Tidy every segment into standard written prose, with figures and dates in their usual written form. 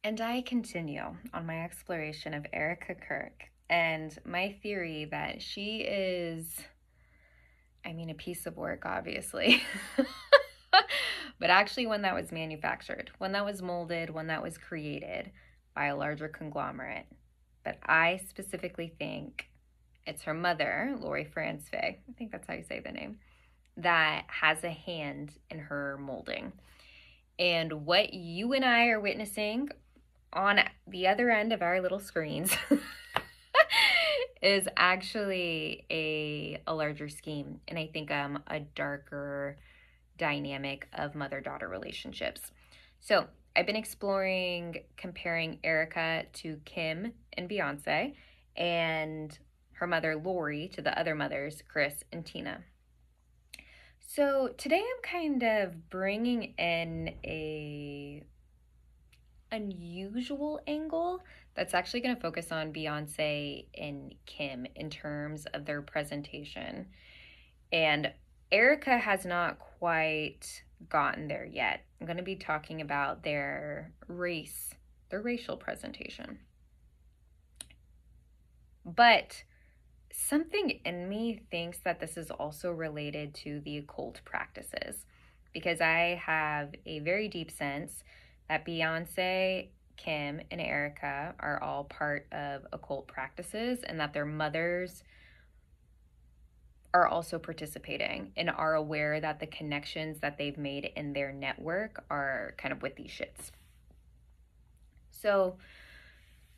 And I continue on my exploration of Erica Kirk and my theory that she is, a piece of work, obviously, but actually one that was manufactured, one that was molded, one that was created by a larger conglomerate. But I specifically think it's her mother, Lori Franz Faye, I think that's how you say the name, that has a hand in her molding. And what you and I are witnessing on the other end of our little screens is actually a larger scheme, and I think a darker dynamic of mother-daughter relationships. So I've been exploring comparing Erica to Kim and Beyonce, and her mother Lori to the other mothers, Chris and Tina. So today I'm kind of bringing in a unusual angle that's actually going to focus on Beyonce and Kim in terms of their presentation. And Erica has not quite gotten there yet. I'm going to be talking about their racial presentation. But something in me thinks that this is also related to the occult practices, because I have a very deep sense that Beyonce, Kim, and Erica are all part of occult practices, and that their mothers are also participating and are aware that the connections that they've made in their network are kind of with these shits. So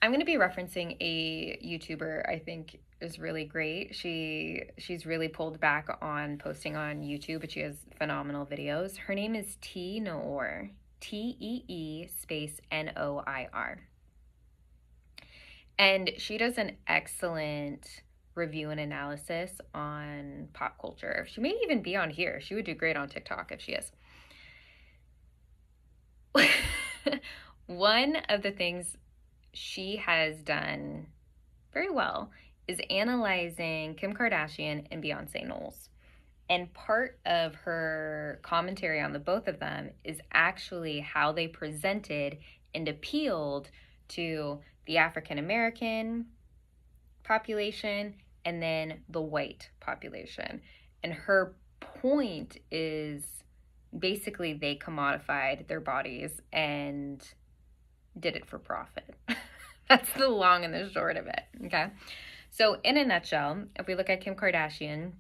I'm going to be referencing a YouTuber I think is really great. She's really pulled back on posting on YouTube, but she has phenomenal videos. Her name is Noir. Tee space Noir. And she does an excellent review and analysis on pop culture. She may even be on here. She would do great on TikTok if she is. One of the things she has done very well is analyzing Kim Kardashian and Beyonce Knowles. And part of her commentary on the both of them is actually how they presented and appealed to the African American population and then the white population. And her point is basically they commodified their bodies and did it for profit. That's the long and the short of it, okay? So in a nutshell, if we look at Kim Kardashian,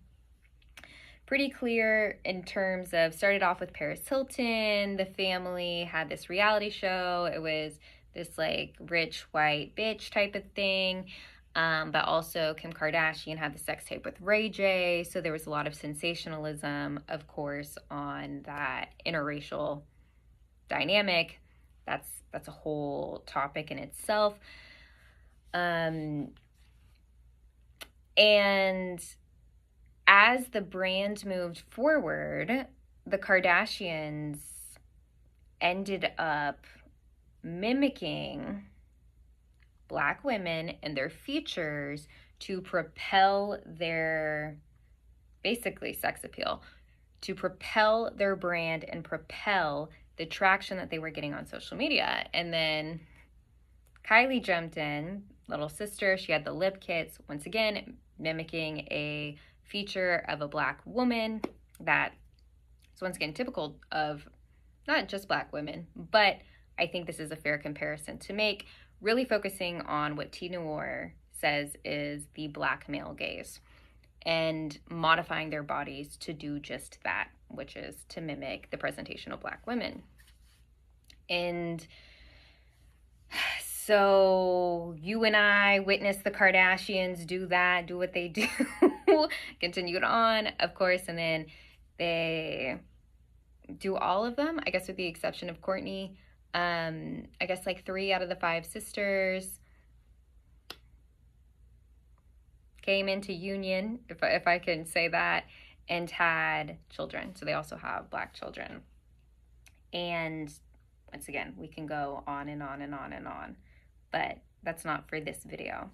pretty clear in terms of started off with Paris Hilton. The family had this reality show. It was this like rich white bitch type of thing. But also Kim Kardashian had the sex tape with Ray J. So there was a lot of sensationalism, of course, on that interracial dynamic. That's a whole topic in itself. And as the brand moved forward, the Kardashians ended up mimicking Black women and their features to propel their, basically sex appeal, to propel their brand and propel the traction that they were getting on social media. And then Kylie jumped in, little sister. She had the lip kits, once again mimicking a feature of a Black woman that is once again typical of not just Black women, but I think this is a fair comparison to make, really focusing on what T. Noir says is the Black male gaze and modifying their bodies to do just that, which is to mimic the presentation of Black women. And so you and I witnessed the Kardashians do that, do what they do, continued on, of course, and then they do all of them, I guess with the exception of Kourtney. I guess like 3 out of the 5 sisters came into union, if I can say that, and had children. So they also have Black children. And once again, we can go on and on and on and on, but that's not for this video.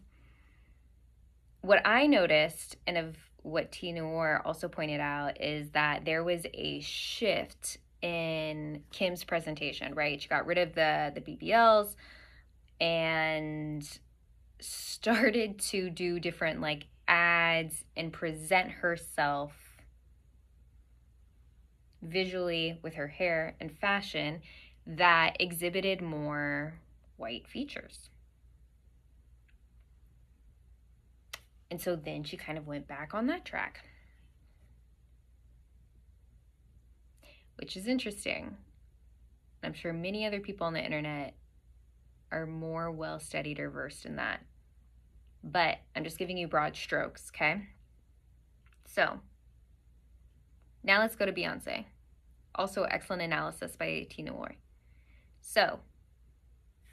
What I noticed, and of what T. Noir also pointed out, is that there was a shift in Kim's presentation, right? She got rid of the BBLs. and started to do different like ads and present herself visually with her hair and fashion that exhibited more white features. And so then she kind of went back on that track, which is interesting. I'm sure many other people on the internet are more well studied or versed in that. But I'm just giving you broad strokes, okay? So now let's go to Beyonce. Also, excellent analysis by Noir. So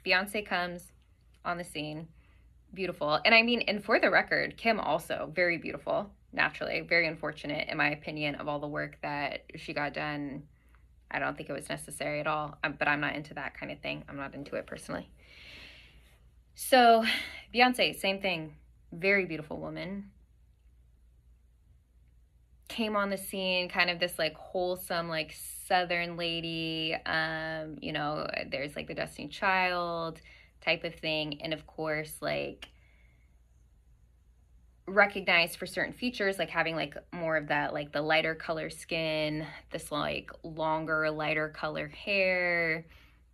Beyonce comes on the scene, beautiful. And I mean, and for the record, Kim also very beautiful, naturally. Very unfortunate, in my opinion, of all the work that she got done. I don't think it was necessary at all, but I'm not into that kind of thing. I'm not into it personally. So Beyonce, same thing. Very beautiful woman. Came on the scene, kind of this like wholesome, like Southern lady. You know, there's like the Destiny Child type of thing. And of course, like recognized for certain features, like having like more of that, like the lighter color skin, this like longer, lighter color hair.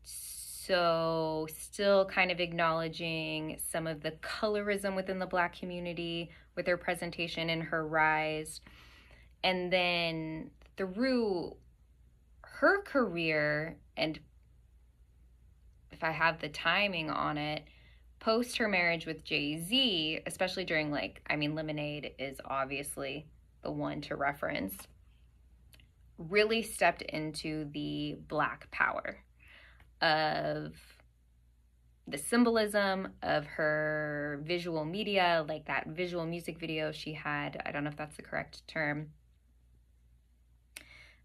So still kind of acknowledging some of the colorism within the Black community with her presentation and her rise. And then through her career, and if I have the timing on it, post her marriage with Jay-Z, especially during like, I mean, Lemonade is obviously the one to reference, really stepped into the Black power of the symbolism of her visual media, like that visual music video she had. I don't know if that's the correct term,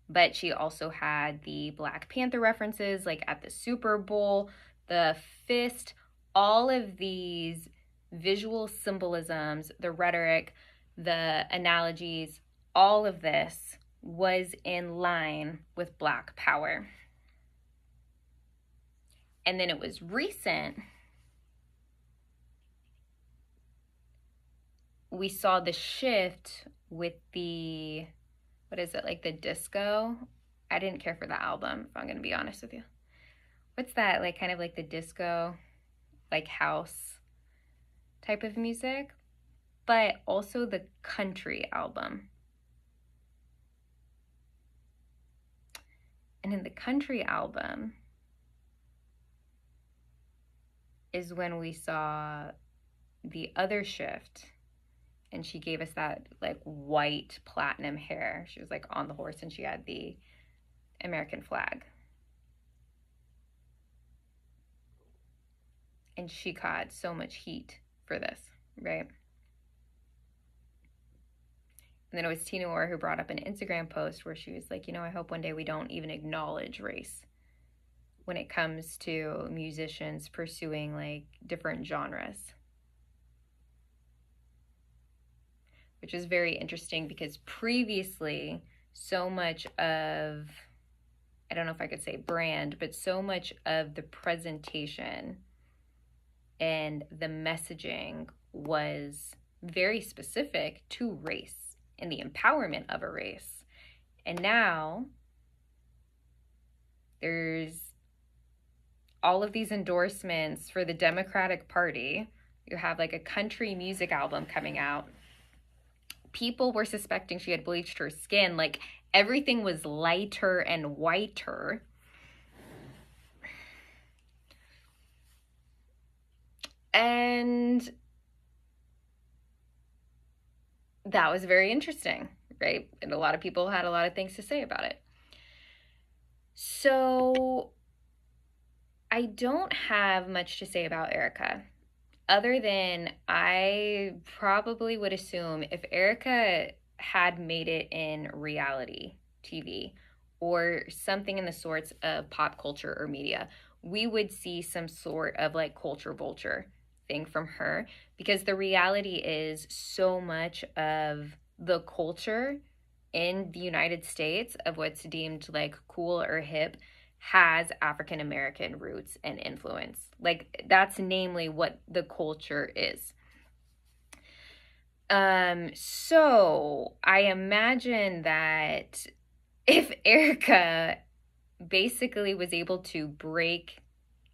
but she also had the Black Panther references, like at the Super Bowl, the fist, all of these visual symbolisms, the rhetoric, the analogies, all of this was in line with Black power. And then it was recent, we saw the shift with the, what is it, like the disco? I didn't care for the album, if I'm going to be honest with you. What's that, like kind of like the disco, like house type of music, but also the country album. And in the country album is when we saw the other shift, and she gave us that like white platinum hair. She was like on the horse and she had the American flag. And she caught so much heat for this, right? And then it was Tina Noir who brought up an Instagram post where she was like, you know, I hope one day we don't even acknowledge race when it comes to musicians pursuing like different genres. Which is very interesting because previously so much of, I don't know if I could say brand, but so much of the presentation and the messaging was very specific to race and the empowerment of a race. And now there's all of these endorsements for the Democratic Party. You have like a country music album coming out. People were suspecting she had bleached her skin. Like everything was lighter and whiter. And that was very interesting, right? And a lot of people had a lot of things to say about it. So I don't have much to say about Erica, other than I probably would assume if Erica had made it in reality TV or something in the sorts of pop culture or media, we would see some sort of like culture vulture thing from her, because the reality is so much of the culture in the United States of what's deemed like cool or hip has African American roots and influence. Like, that's namely what the culture is. So I imagine that if Erica basically was able to break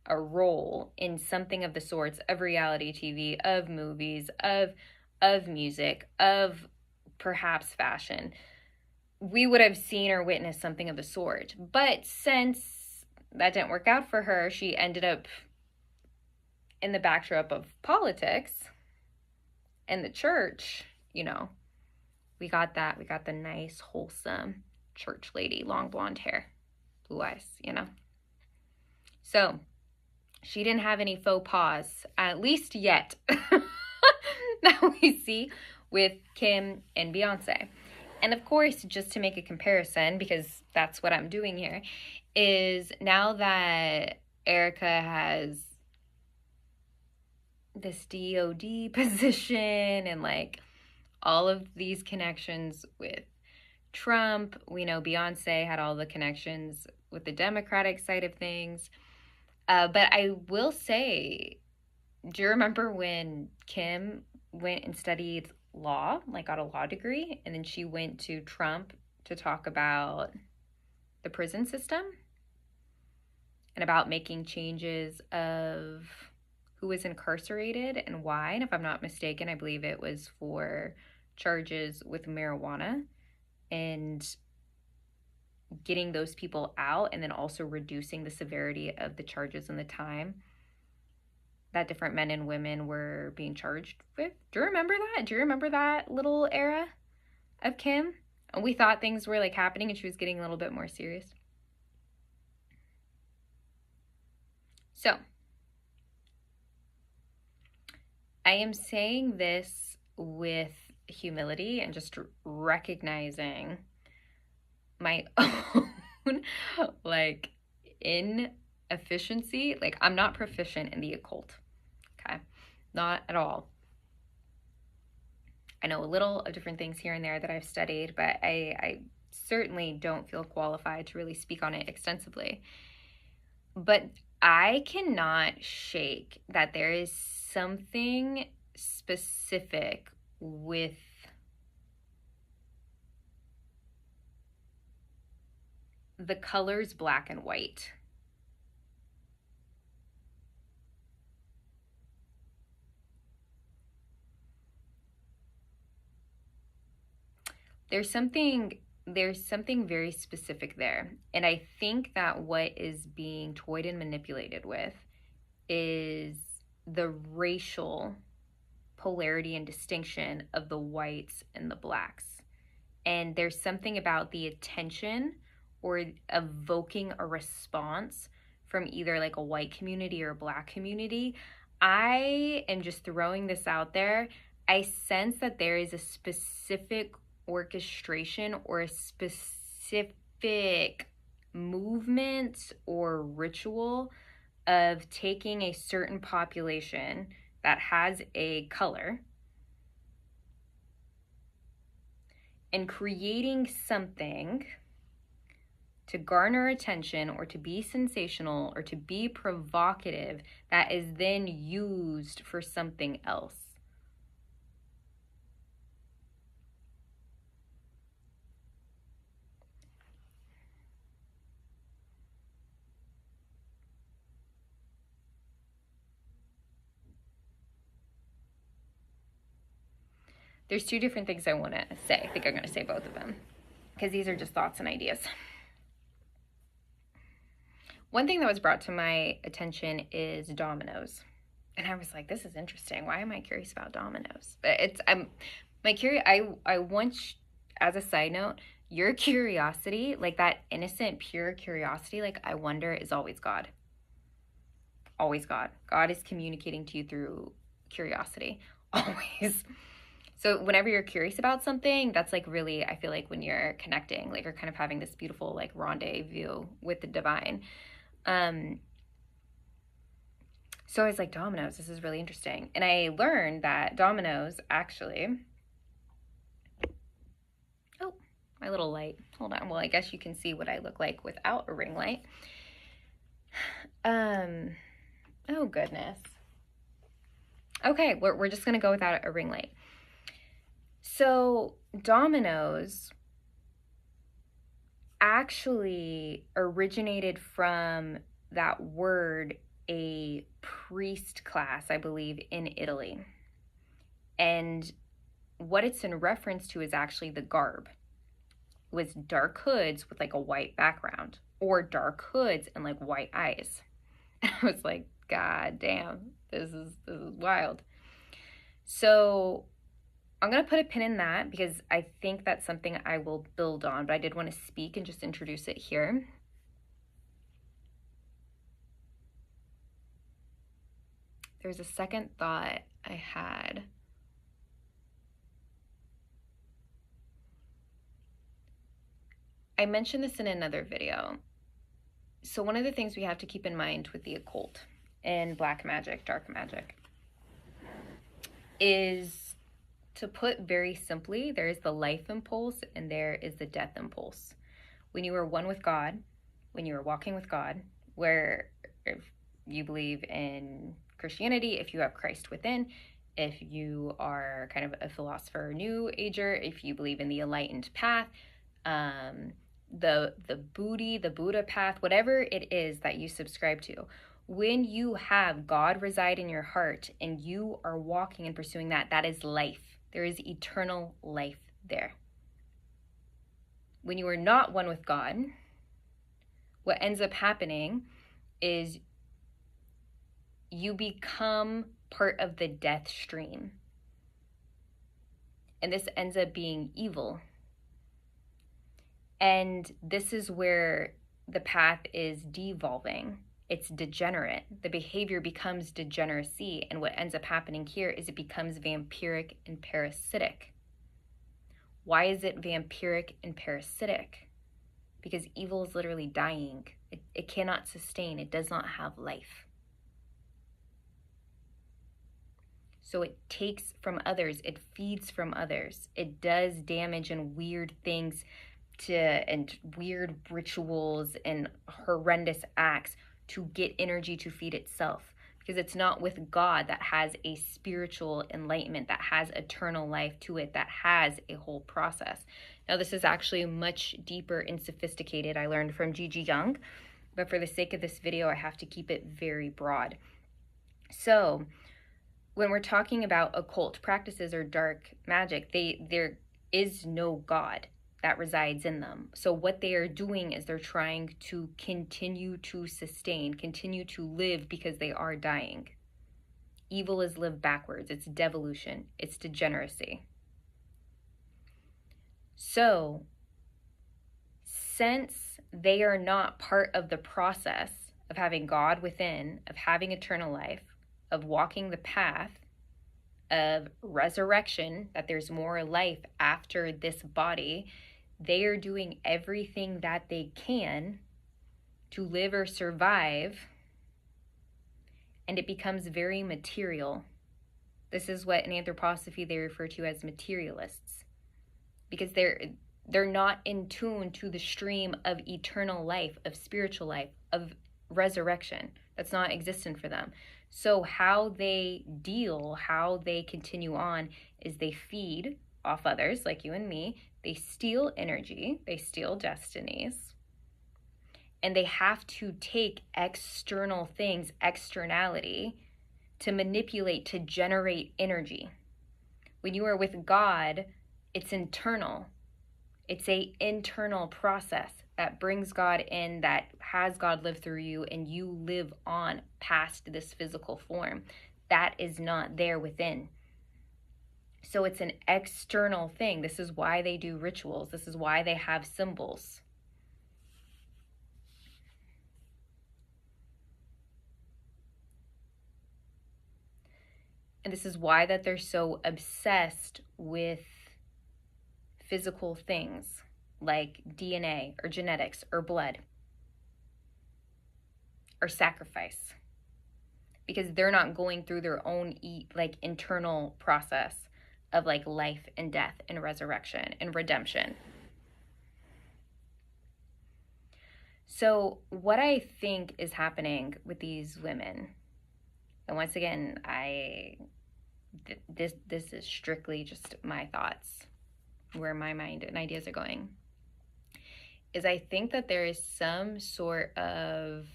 a role in something of the sorts of reality TV, of movies, of music, of perhaps fashion, we would have seen or witnessed something of the sort. But since that didn't work out for her, she ended up in the backdrop of politics and the church, you know. We got the nice, wholesome church lady, long blonde hair, blue eyes, you know. So she didn't have any faux pas, at least yet, that we see with Kim and Beyonce. And of course, just to make a comparison, because that's what I'm doing here, is now that Erica has this DOD position and like all of these connections with Trump, we know Beyonce had all the connections with the Democratic side of things. But I will say, do you remember when Kim went and studied law, like got a law degree, and then she went to Trump to talk about the prison system and about making changes of who was incarcerated and why? And if I'm not mistaken, I believe it was for charges with marijuana and getting those people out, and then also reducing the severity of the charges and the time that different men and women were being charged with. Do you remember that? Do you remember that little era of Kim? And we thought things were like happening and she was getting a little bit more serious. So, I am saying this with humility and just recognizing my own like inefficiency. Like, I'm not proficient in the occult. Okay, not at all. I know a little of different things here and there that I've studied, but I certainly don't feel qualified to really speak on it extensively. But I cannot shake that there is something specific with the colors black and white. There's something very specific there. And I think that what is being toyed and manipulated with is the racial polarity and distinction of the whites and the blacks. And there's something about the attention or evoking a response from either like a white community or a black community. I am just throwing this out there. I sense that there is a specific orchestration or a specific movement or ritual of taking a certain population that has a color and creating something to garner attention or to be sensational or to be provocative that is then used for something else. There's two different things I want to say. I think I'm going to say both of them because these are just thoughts and ideas. One thing that was brought to my attention is dominoes. And I was like, this is interesting. Why am I curious about dominoes? But I want, as a side note, your curiosity, like that innocent, pure curiosity, like I wonder, is always God. Always God. God is communicating to you through curiosity. Always. So whenever you're curious about something, that's like really, I feel like when you're connecting, like you're kind of having this beautiful like rendezvous with the divine. So I was like, dominoes, this is really interesting. And I learned that dominoes actually, oh, my little light, hold on. Well, I guess you can see what I look like without a ring light. Oh goodness. Okay, we're just gonna go without a ring light. So dominoes actually originated from that word, a priest class, I believe, in Italy. And what it's in reference to is actually the garb. It was dark hoods with like a white background, or dark hoods and like white eyes. I was like, God damn, this is wild. So I'm going to put a pin in that because I think that's something I will build on, but I did want to speak and just introduce it here. There's a second thought I had. I mentioned this in another video. So one of the things we have to keep in mind with the occult and black magic, dark magic, is, to put very simply, there is the life impulse and there is the death impulse. When you are one with God, when you are walking with God, where if you believe in Christianity, if you have Christ within, if you are kind of a philosopher, new ager, if you believe in the enlightened path, the Buddha path, whatever it is that you subscribe to, when you have God reside in your heart and you are walking and pursuing that, that is life. There is eternal life there. When you are not one with God, what ends up happening is you become part of the death stream. And this ends up being evil. And this is where the path is devolving. It's degenerate. The behavior becomes degeneracy. And what ends up happening here is it becomes vampiric and parasitic. Why is it vampiric and parasitic? Because evil is literally dying. It cannot sustain. It does not have life. So it takes from others. It feeds from others. It does damage and weird things and weird rituals and horrendous acts to get energy to feed itself, because it's not with God that has a spiritual enlightenment, that has eternal life to it, that has a whole process. Now, this is actually much deeper and sophisticated. I learned from Gigi Young, but for the sake of this video, I have to keep it very broad. So when we're talking about occult practices or dark magic, there is no God that resides in them. So what they are doing is they're trying to continue to sustain, continue to live, because they are dying. Evil is lived backwards. It's devolution. It's degeneracy. So since they are not part of the process of having God within, of having eternal life, of walking the path of resurrection, that there's more life after this body, they are doing everything that they can to live or survive, and it becomes very material. This is what in anthroposophy they refer to as materialists, because they're not in tune to the stream of eternal life, of spiritual life, of resurrection. That's not existent for them. So how they deal, how they continue on, is they feed off others like you and me. They steal energy, they steal destinies, and they have to take external things, externality, to manipulate, to generate energy. When you are with God, it's internal. It's an internal process that brings God in, that has God live through you, and you live on past this physical form. That is not there within. So it's an external thing. This is why they do rituals. This is why they have symbols. And this is why that they're so obsessed with physical things like DNA or genetics or blood or sacrifice, because they're not going through their own internal process of like life and death and resurrection and redemption. So, what I think is happening with these women, and once again, this is strictly just my thoughts, where my mind and ideas are going, is I think that there is some sort of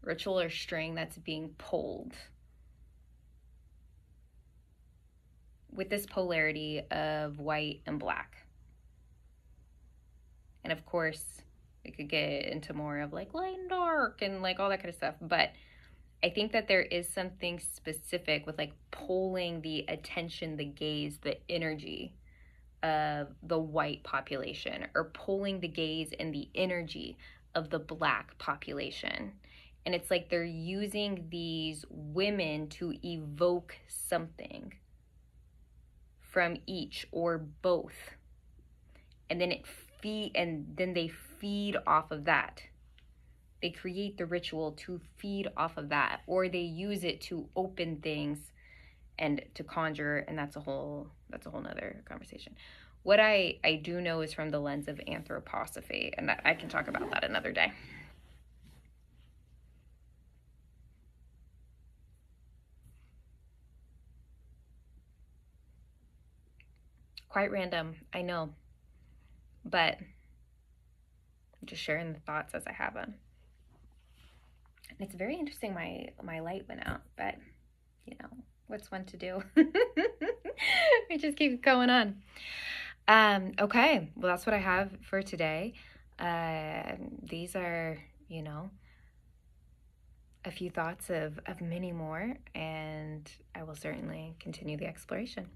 ritual or string that's being pulled with this polarity of white and black. And of course, we could get into more of like light and dark and like all that kind of stuff. But I think that there is something specific with like pulling the attention, the gaze, the energy of the white population, or pulling the gaze and the energy of the black population. And it's like they're using these women to evoke something from each or both. And then they feed off of that. They create the ritual to feed off of that, or they use it to open things and to conjure, and that's a whole nother conversation. What I do know is from the lens of anthroposophy, and that I can talk about that another day. Quite random, I know, but I'm just sharing the thoughts as I have them. And it's very interesting. My light went out, but you know what's one to do. We just keep going on. Okay, well, that's what I have for today. These are, a few thoughts of many more, and I will certainly continue the exploration.